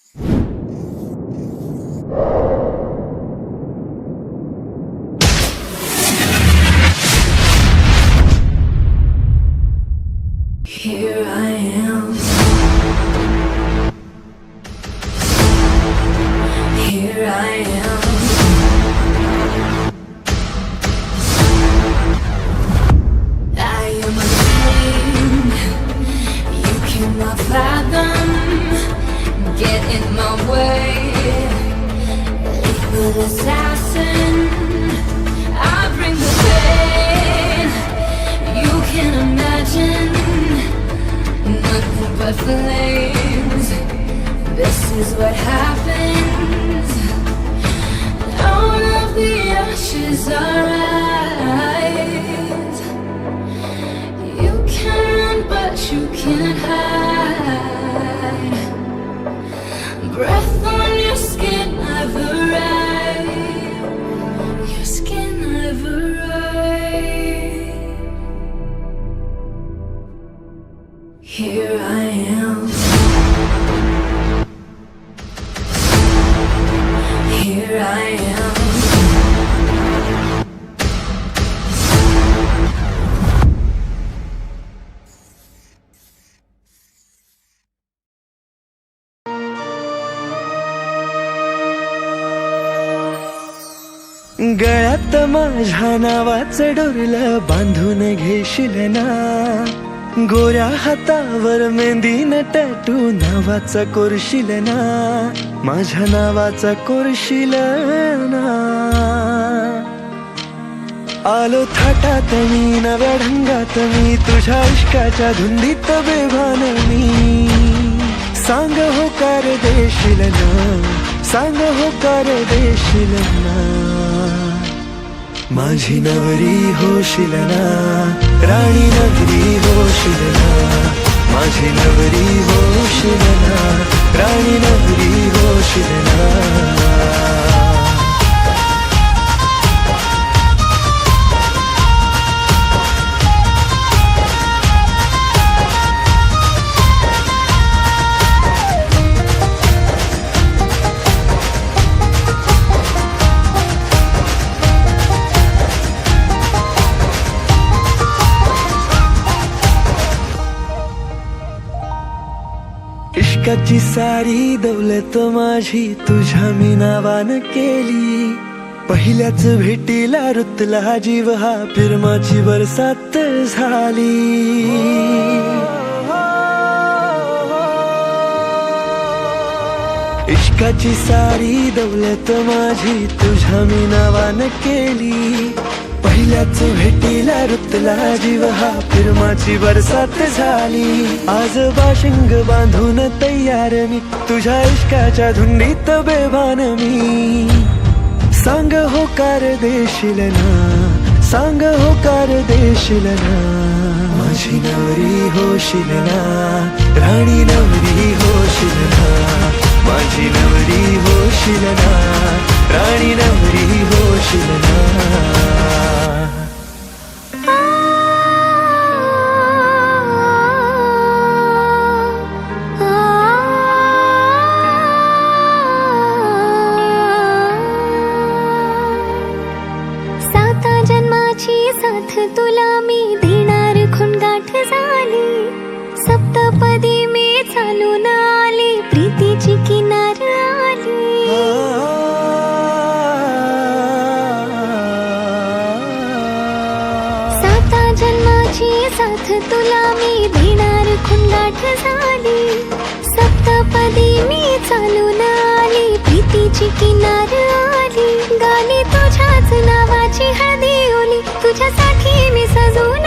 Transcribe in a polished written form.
Here I am. Here I am. I am a dream you cannot fathom. Get in my way, lethal assassin. I bring the pain you can imagine. Nothing but flames. This is what happens. Out of the ashes I rise. You can run but you can't hide. Breath on your skin, never right. Your skin never right. Here I am. Here I am. गळ्यात माझ्या नावाचं डोरलं बांधून घेशील ना, गोऱ्या हातावर मेहंदीनं tattoo नावाचा कोरशील ना, माझ्या नावाचा कोरशील ना. आलो थाटात मी नव्या ढंगात मी, तुझ्या इश्काच्या धुंदीत बेभान मी. सांग होकार देशील ना, सांग होकार देशील ना, माझी नवरी होशील ना, राणी नगरी होशील ना, माझी नवरी होशील ना, राणी नगरी होशील ना. इश्काची सारी दौलत माझी तुझ्या मी नावानं केली. पहिल्याच भेटीला रुतला जीव हा, प्रेमाची बरसात झाली. इश्काची सारी दौलत माझी तुझ्या मी नावानं केली. पहिल्याच भेटीला रुतला जीव हा, प्रेमाची बरसात झाली. आज बाशिंग बांधून तयार मी, तुझ्या इश्काच्या धुंडीत बेभान मी. सांग होकार देशील ना, सांग होकार देशील ना, माझी नवरी होशील ना, राणी नवरी होशील ना, माझी नवरी होशील ना, राणी नवरी होशील ना. साथ तुला मी देणार खुणगाठ झाली. सप्तपदी मी चालून आली, प्रीतीची किनार आली. साता जन्माची साथ तुला मी देणार खुणगाठ झाली. सप्तपदी मी चालून आली, प्रीतीची किनार आली. गाणी तुझ्याच नावाची हळदी ओली, तुझ्यासाठी मी सजून